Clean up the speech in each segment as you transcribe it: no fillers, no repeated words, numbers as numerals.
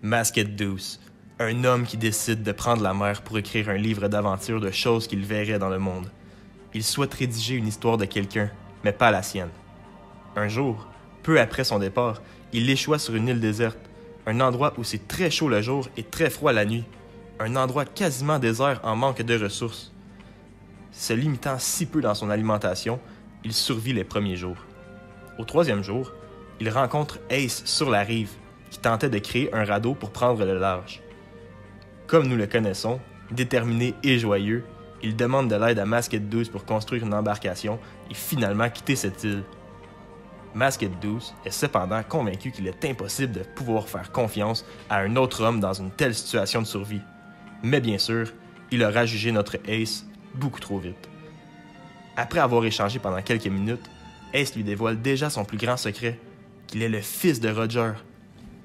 Masked Deuce, un homme qui décide de prendre la mer pour écrire un livre d'aventure de choses qu'il verrait dans le monde. Il souhaite rédiger une histoire de quelqu'un, mais pas la sienne. Un jour, peu après son départ, il échoua sur une île déserte, un endroit où c'est très chaud le jour et très froid la nuit, un endroit quasiment désert en manque de ressources. Se limitant si peu dans son alimentation, il survit les premiers jours. Au troisième jour, il rencontre Ace sur la rive, qui tentait de créer un radeau pour prendre le large. Comme nous le connaissons, déterminé et joyeux, il demande de l'aide à Masked Deuce pour construire une embarcation et finalement quitter cette île. Masked Deuce est cependant convaincu qu'il est impossible de pouvoir faire confiance à un autre homme dans une telle situation de survie. Mais bien sûr, il aura jugé notre Ace beaucoup trop vite. Après avoir échangé pendant quelques minutes, Ace lui dévoile déjà son plus grand secret, qu'il est le fils de Roger.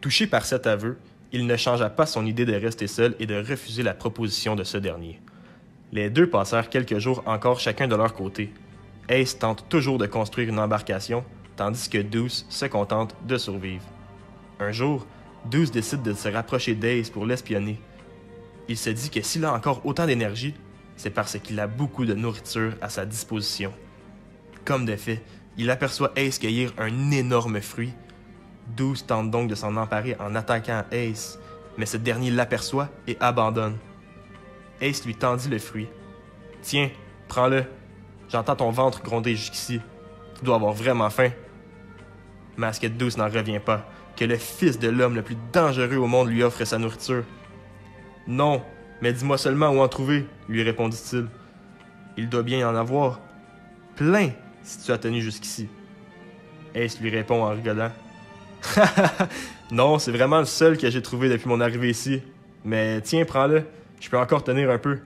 Touché par cet aveu, il ne changea pas son idée de rester seul et de refuser la proposition de ce dernier. Les deux passèrent quelques jours encore chacun de leur côté. Ace tente toujours de construire une embarcation, tandis que Deuce se contente de survivre. Un jour, Deuce décide de se rapprocher d'Ace pour l'espionner. Il se dit que s'il a encore autant d'énergie, c'est parce qu'il a beaucoup de nourriture à sa disposition. Comme de fait, il aperçoit Ace cueillir un énorme fruit. Deuce tente donc de s'en emparer en attaquant Ace, mais ce dernier l'aperçoit et abandonne. Ace lui tendit le fruit. « Tiens, prends-le. J'entends ton ventre gronder jusqu'ici. Tu dois avoir vraiment faim. » Masked Deuce n'en revient pas, que le fils de l'homme le plus dangereux au monde lui offre sa nourriture. « Non, mais dis-moi seulement où en trouver, » lui répondit-il. « Il doit bien y en avoir. Plein, si tu as tenu jusqu'ici. » Ace lui répond en rigolant. « Non, c'est vraiment le seul que j'ai trouvé depuis mon arrivée ici. Mais tiens, prends-le. Je peux encore tenir un peu. »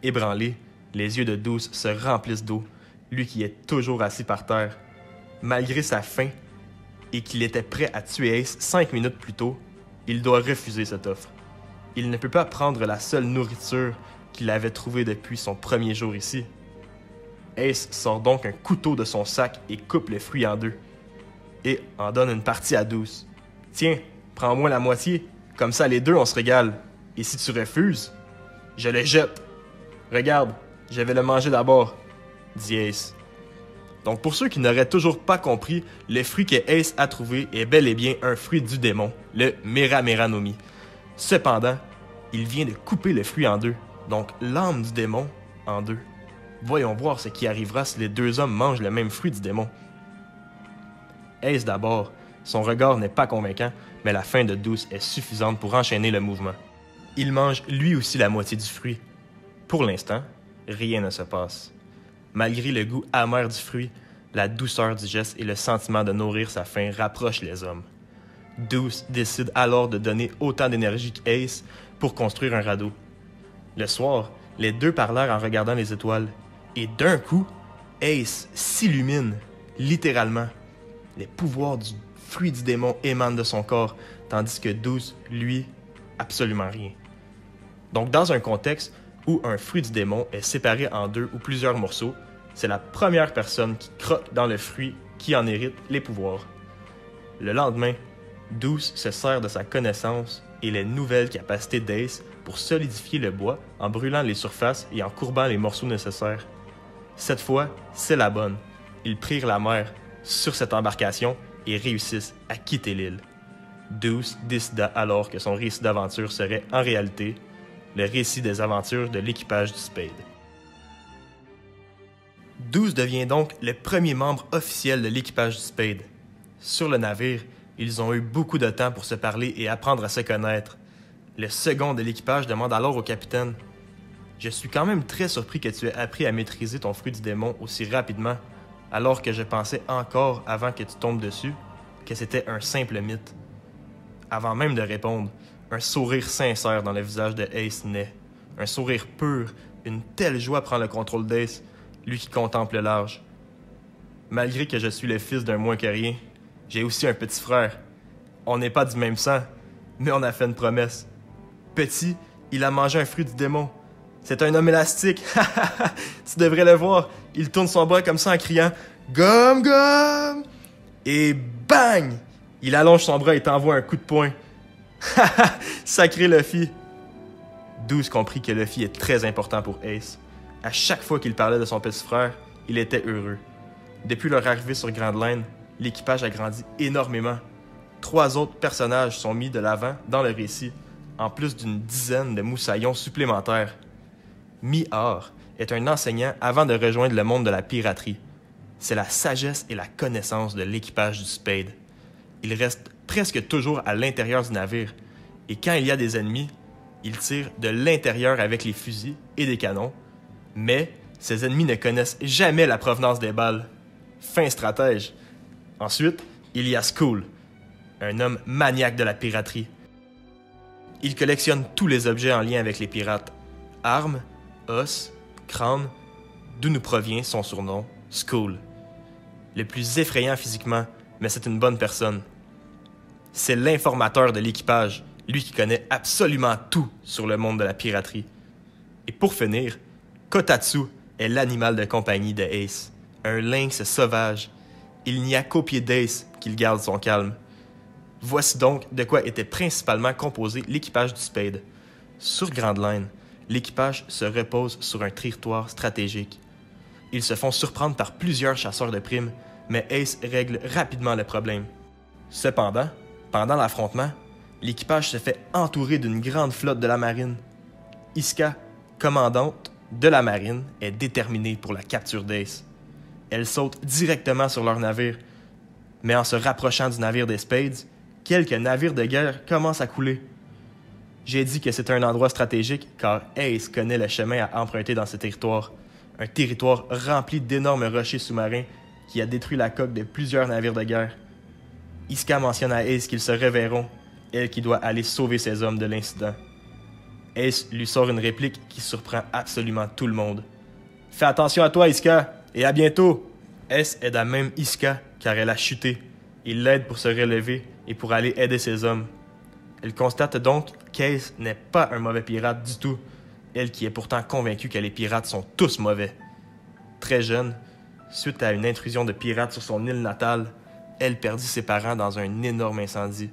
Ébranlé, les yeux de Deuce se remplissent d'eau, lui qui est toujours assis par terre. Malgré sa faim et qu'il était prêt à tuer Ace 5 minutes plus tôt, il doit refuser cette offre. Il ne peut pas prendre la seule nourriture qu'il avait trouvée depuis son premier jour ici. Ace sort donc un couteau de son sac et coupe le fruit en deux. Et en donne une partie à Deuce. « Tiens, prends-moi la moitié, comme ça les deux on se régale. Et si tu refuses, je le jette. Regarde, je vais le manger d'abord, » dit Ace. Donc pour ceux qui n'auraient toujours pas compris, le fruit que Ace a trouvé est bel et bien un fruit du démon, le Mera Mera no Mi. Cependant, il vient de couper le fruit en deux, donc l'âme du démon en deux. Voyons voir ce qui arrivera si les deux hommes mangent le même fruit du démon. Ace d'abord, son regard n'est pas convaincant, mais la faim de Deuce est suffisante pour enchaîner le mouvement. Il mange lui aussi la moitié du fruit. Pour l'instant, rien ne se passe. Malgré le goût amer du fruit, la douceur du geste et le sentiment de nourrir sa faim rapprochent les hommes. Deuce décide alors de donner autant d'énergie qu'Ace pour construire un radeau. Le soir, les deux parlèrent en regardant les étoiles, et d'un coup, Ace s'illumine, littéralement. Les pouvoirs du fruit du démon émanent de son corps, tandis que Deuce, lui, absolument rien. Donc dans un contexte où un fruit du démon est séparé en deux ou plusieurs morceaux, c'est la première personne qui croque dans le fruit qui en hérite les pouvoirs. Le lendemain, Deuce se sert de sa connaissance et les nouvelles capacités d'Ace pour solidifier le bois en brûlant les surfaces et en courbant les morceaux nécessaires. Cette fois, c'est la bonne. Ils prirent la mer sur cette embarcation et réussissent à quitter l'île. Deuce décida alors que son récit d'aventure serait en réalité le récit des aventures de l'équipage du Spade. Deuce devient donc le premier membre officiel de l'équipage du Spade. Sur le navire, ils ont eu beaucoup de temps pour se parler et apprendre à se connaître. Le second de l'équipage demande alors au capitaine « Je suis quand même très surpris que tu aies appris à maîtriser ton fruit du démon aussi rapidement, alors que je pensais encore, avant que tu tombes dessus, que c'était un simple mythe. » Avant même de répondre, un sourire sincère dans le visage de Ace naît. Un sourire pur, une telle joie prend le contrôle d'Ace, lui qui contemple le large. « Malgré que je suis le fils d'un moins que rien, j'ai aussi un petit frère. On n'est pas du même sang, mais on a fait une promesse. Petit, il a mangé un fruit du démon. C'est un homme élastique. Tu devrais le voir. Il tourne son bras comme ça en criant « Gomme, gomme !» Et bang! Il allonge son bras et t'envoie un coup de poing. Haha, sacré Luffy! 12 comprit que Luffy est très important pour Ace. À chaque fois qu'il parlait de son petit frère, il était heureux. Depuis leur arrivée sur Grand Line, l'équipage a grandi énormément. 3 autres personnages sont mis de l'avant dans le récit, en plus d'une dizaine de moussaillons supplémentaires. Mi-Or est un enseignant avant de rejoindre le monde de la piraterie. C'est la sagesse et la connaissance de l'équipage du Spade. Il reste presque toujours à l'intérieur du navire, et quand il y a des ennemis, il tire de l'intérieur avec les fusils et des canons, mais ses ennemis ne connaissent jamais la provenance des balles. Fin stratège. Ensuite, il y a Skull, un homme maniaque de la piraterie. Il collectionne tous les objets en lien avec les pirates. Armes, os, crânes, d'où nous provient son surnom, Skull. Le plus effrayant physiquement, mais c'est une bonne personne. C'est l'informateur de l'équipage, lui qui connaît absolument tout sur le monde de la piraterie. Et pour finir, Kotatsu est l'animal de compagnie de Ace, un lynx sauvage. Il n'y a qu'au pied d'Ace qu'il garde son calme. Voici donc de quoi était principalement composé l'équipage du Spade. Sur Grand Line, l'équipage se repose sur un territoire stratégique. Ils se font surprendre par plusieurs chasseurs de primes, mais Ace règle rapidement le problème. Cependant, pendant l'affrontement, l'équipage se fait entourer d'une grande flotte de la marine. Iska, commandante de la marine, est déterminée pour la capture d'Ace. Elle saute directement sur leur navire, mais en se rapprochant du navire des Spades, quelques navires de guerre commencent à couler. J'ai dit que c'était un endroit stratégique car Ace connaît le chemin à emprunter dans ce territoire, un territoire rempli d'énormes rochers sous-marins qui a détruit la coque de plusieurs navires de guerre. Iska mentionne à Ace qu'ils se reverront, elle qui doit aller sauver ses hommes de l'incident. Ace lui sort une réplique qui surprend absolument tout le monde. « Fais attention à toi, Iska, et à bientôt! » Ace aide à même Iska car elle a chuté. Il l'aide pour se relever et pour aller aider ses hommes. Elle constate donc qu'Ace n'est pas un mauvais pirate du tout, elle qui est pourtant convaincue que les pirates sont tous mauvais. Très jeune, suite à une intrusion de pirates sur son île natale, elle perdit ses parents dans un énorme incendie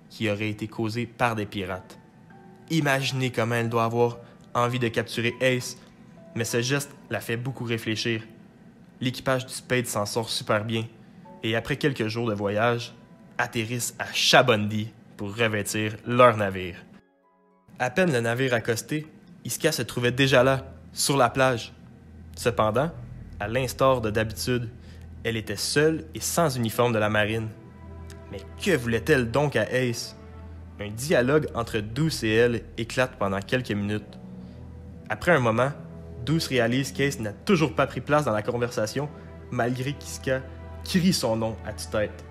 qui aurait été causé par des pirates. Imaginez comment elle doit avoir envie de capturer Ace, mais ce geste la fait beaucoup réfléchir. L'équipage du Spade s'en sort super bien, et après quelques jours de voyage, atterrissent à Shabondi pour revêtir leur navire. À peine le navire accosté, Iska se trouvait déjà là, sur la plage. Cependant, à l'instar de d'habitude, elle était seule et sans uniforme de la marine. Mais que voulait-elle donc à Ace? Un dialogue entre Douce et elle éclate pendant quelques minutes. Après un moment, Douce réalise qu'Ace n'a toujours pas pris place dans la conversation, malgré qu'Iska crie son nom à tue-tête.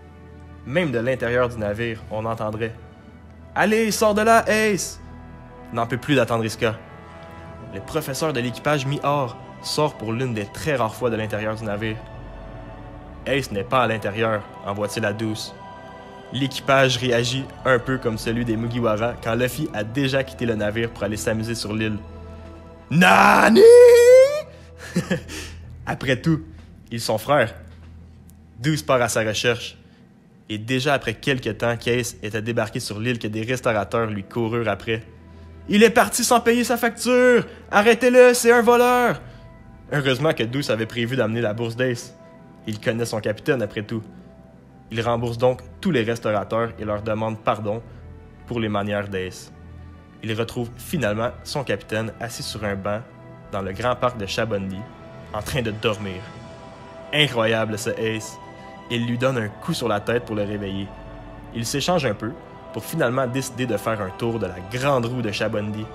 Même de l'intérieur du navire, on entendrait « Allez, sors de là, Ace! » N'en peut plus d'attendre Iska. Le professeur de l'équipage Mi-Or sort pour l'une des très rares fois de l'intérieur du navire. Ace n'est pas à l'intérieur, envoie-t-il à Douce. L'équipage réagit un peu comme celui des Mugiwara quand Luffy a déjà quitté le navire pour aller s'amuser sur l'île. NANI? Après tout, ils sont frères. Douce part à sa recherche. Et déjà après quelques temps qu'Ace était débarqué sur l'île que des restaurateurs lui coururent après. « Il est parti sans payer sa facture! Arrêtez-le, c'est un voleur! » Heureusement que Douce avait prévu d'amener la bourse d'Ace. Il connaît son capitaine après tout. Il rembourse donc tous les restaurateurs et leur demande pardon pour les manières d'Ace. Il retrouve finalement son capitaine assis sur un banc dans le grand parc de Shabondi, en train de dormir. Incroyable ce Ace. Il lui donne un coup sur la tête pour le réveiller. Ils s'échangent un peu pour finalement décider de faire un tour de la grande roue de Shabondi.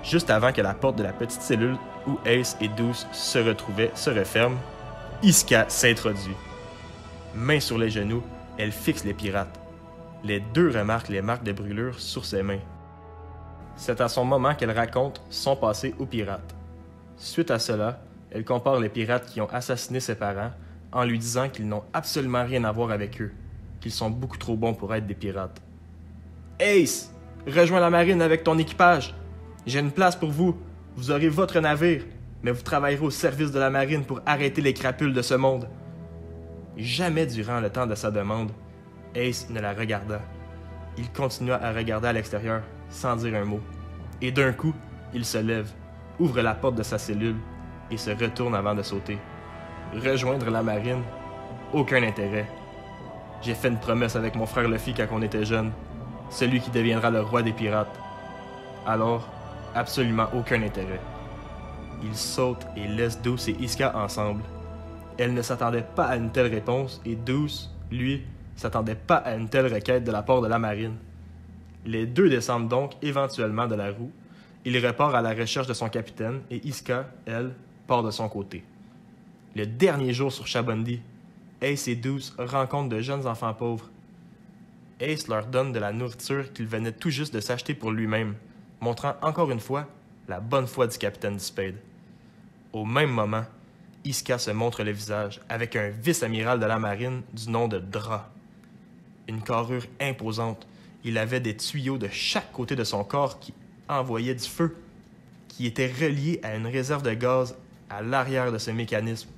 Juste avant que la porte de la petite cellule où Ace et Douce se retrouvaient se referme, Iska s'introduit. Main sur les genoux, elle fixe les pirates. Les deux remarquent les marques de brûlure sur ses mains. C'est à son moment qu'elle raconte son passé aux pirates. Suite à cela, elle compare les pirates qui ont assassiné ses parents en lui disant qu'ils n'ont absolument rien à voir avec eux, qu'ils sont beaucoup trop bons pour être des pirates. « Ace, rejoins la marine avec ton équipage. J'ai une place pour vous. Vous aurez votre navire, mais vous travaillerez au service de la marine pour arrêter les crapules de ce monde. » Jamais durant le temps de sa demande, Ace ne la regarda. Il continua à regarder à l'extérieur, sans dire un mot. Et d'un coup, il se lève, ouvre la porte de sa cellule et se retourne avant de sauter. Rejoindre la marine? Aucun intérêt. J'ai fait une promesse avec mon frère Luffy quand on était jeune, celui qui deviendra le roi des pirates. Alors, absolument aucun intérêt. Il saute et laisse Douce et Iska ensemble. Elle ne s'attendait pas à une telle réponse et Douce, lui, s'attendait pas à une telle requête de la part de la marine. Les deux descendent donc éventuellement de la roue. Il repart à la recherche de son capitaine et Iska, elle, part de son côté. Le dernier jour sur Chabondi, Ace et Douce rencontrent de jeunes enfants pauvres. Ace leur donne de la nourriture qu'il venait tout juste de s'acheter pour lui-même, montrant encore une fois la bonne foi du capitaine du Spade. Au même moment, Iska se montre le visage avec un vice-amiral de la marine du nom de Dra. Une carrure imposante, il avait des tuyaux de chaque côté de son corps qui envoyaient du feu, qui étaient reliés à une réserve de gaz à l'arrière de ce mécanisme.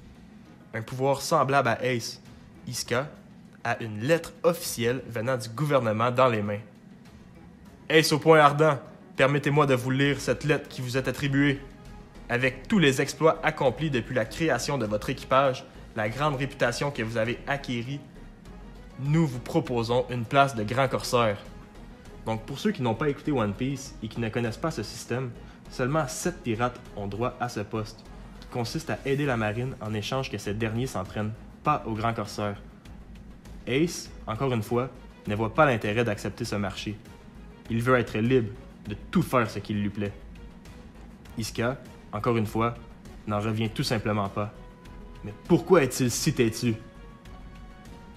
Un pouvoir semblable à Ace, Iska a une lettre officielle venant du gouvernement dans les mains. Ace au point ardent, permettez-moi de vous lire cette lettre qui vous est attribuée. Avec tous les exploits accomplis depuis la création de votre équipage, la grande réputation que vous avez acquérie, nous vous proposons une place de grand corsaire. Donc pour ceux qui n'ont pas écouté One Piece et qui ne connaissent pas ce système, seulement 7 pirates ont droit à ce poste, qui consiste à aider la marine en échange que ces derniers s'en prennent pas au grand corsaire. Ace, encore une fois, ne voit pas l'intérêt d'accepter ce marché. Il veut être libre de tout faire ce qu'il lui plaît. Iska, encore une fois, n'en revient tout simplement pas. Mais pourquoi est-il si têtu?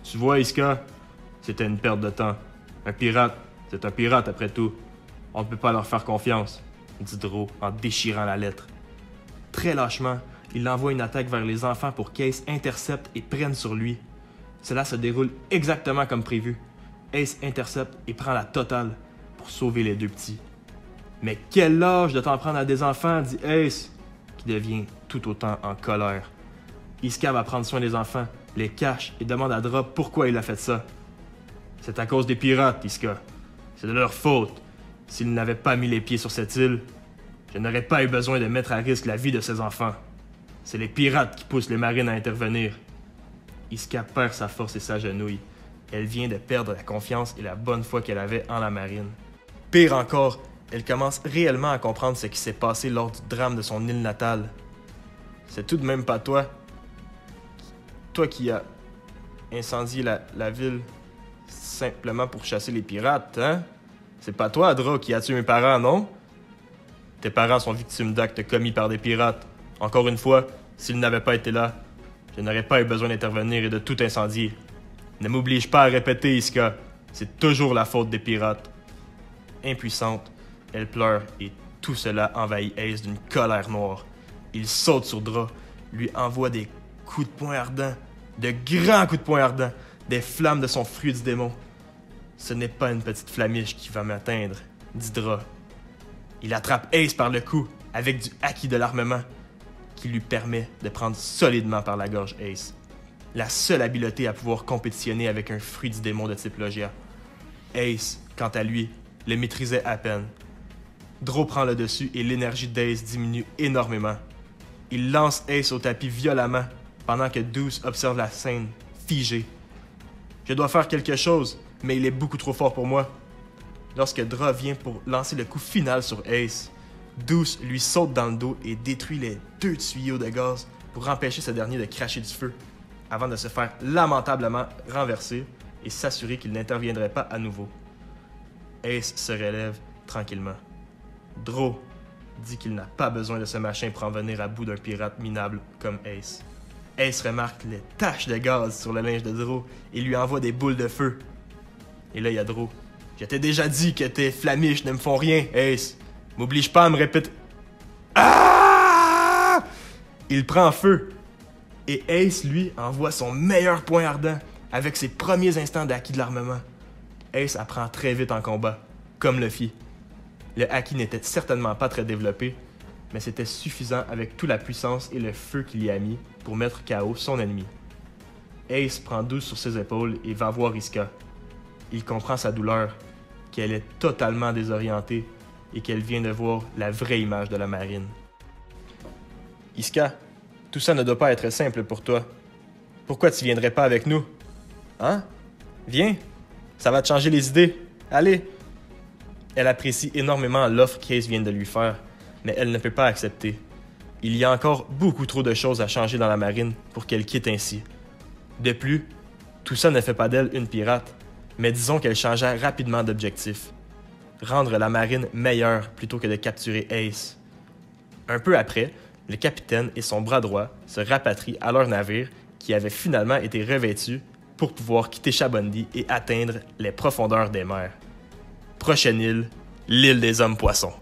Tu vois, Iska, c'était une perte de temps. Un pirate, c'est un pirate après tout. On ne peut pas leur faire confiance, dit Dro en déchirant la lettre. Très lâchement, il envoie une attaque vers les enfants pour qu'Ace intercepte et prenne sur lui. Cela se déroule exactement comme prévu. Ace intercepte et prend la totale pour sauver les deux petits. Mais quel lâche de t'en prendre à des enfants, dit Ace, qui devient tout autant en colère. Iska va prendre soin des enfants, les cache et demande à Dra pourquoi il a fait ça. C'est à cause des pirates, Iska. C'est de leur faute. S'ils n'avaient pas mis les pieds sur cette île, je n'aurais pas eu besoin de mettre à risque la vie de ces enfants. C'est les pirates qui poussent les marines à intervenir. Iska perd sa force et s'agenouille. Elle vient de perdre la confiance et la bonne foi qu'elle avait en la marine. Pire encore, elle commence réellement à comprendre ce qui s'est passé lors du drame de son île natale. C'est tout de même pas toi. Toi qui as incendié la ville simplement pour chasser les pirates, hein? C'est pas toi, Dra, qui a tué mes parents, non? Tes parents sont victimes d'actes commis par des pirates. Encore une fois, s'ils n'avaient pas été là, je n'aurais pas eu besoin d'intervenir et de tout incendier. Ne m'oblige pas à répéter, Iska. C'est toujours la faute des pirates. Impuissante, elle pleure et tout cela envahit Ace d'une colère noire. Il saute sur Dra, lui envoie des coups de poing ardents, de grands coups de poing ardents, des flammes de son fruit du démon. Ce n'est pas une petite flamiche qui va m'atteindre, dit Dra. Il attrape Ace par le cou avec du haki de l'armement qui lui permet de prendre solidement par la gorge Ace. La seule habileté à pouvoir compétitionner avec un fruit du démon de type Logia. Ace, quant à lui, le maîtrisait à peine. Dro prend le dessus et l'énergie d'Ace diminue énormément. Il lance Ace au tapis violemment pendant que Douce observe la scène, figée. Je dois faire quelque chose, mais il est beaucoup trop fort pour moi. Lorsque Dra vient pour lancer le coup final sur Ace, Douce lui saute dans le dos et détruit les 2 tuyaux de gaz pour empêcher ce dernier de cracher du feu, avant de se faire lamentablement renverser et s'assurer qu'il n'interviendrait pas à nouveau. Ace se relève tranquillement. Dro dit qu'il n'a pas besoin de ce machin pour en venir à bout d'un pirate minable comme Ace. Ace remarque les taches de gaz sur le linge de Dro et lui envoie des boules de feu. Et là, il y a Dro. Je t'ai déjà dit que tes flamiches ne me font rien, Ace. M'oblige pas à me répéter. Ah! Il prend feu. Et Ace, lui, envoie son meilleur poing ardent avec ses premiers instants d'acquis de l'armement. Ace apprend très vite en combat, comme Luffy. Le haki n'était certainement pas très développé, mais c'était suffisant avec toute la puissance et le feu qu'il y a mis pour mettre KO son ennemi. Ace prend Douce sur ses épaules et va voir Iska. Il comprend sa douleur, qu'elle est totalement désorientée et qu'elle vient de voir la vraie image de la marine. Iska, tout ça ne doit pas être simple pour toi. Pourquoi tu viendrais pas avec nous? Hein? Viens, ça va te changer les idées. Allez! Elle apprécie énormément l'offre qu'Ace vient de lui faire, mais elle ne peut pas accepter. Il y a encore beaucoup trop de choses à changer dans la marine pour qu'elle quitte ainsi. De plus, tout ça ne fait pas d'elle une pirate, mais disons qu'elle changea rapidement d'objectif. Rendre la marine meilleure plutôt que de capturer Ace. Un peu après, le capitaine et son bras droit se rapatrient à leur navire qui avait finalement été revêtu pour pouvoir quitter Chabondi et atteindre les profondeurs des mers. Prochaine île, l'île des hommes-poissons.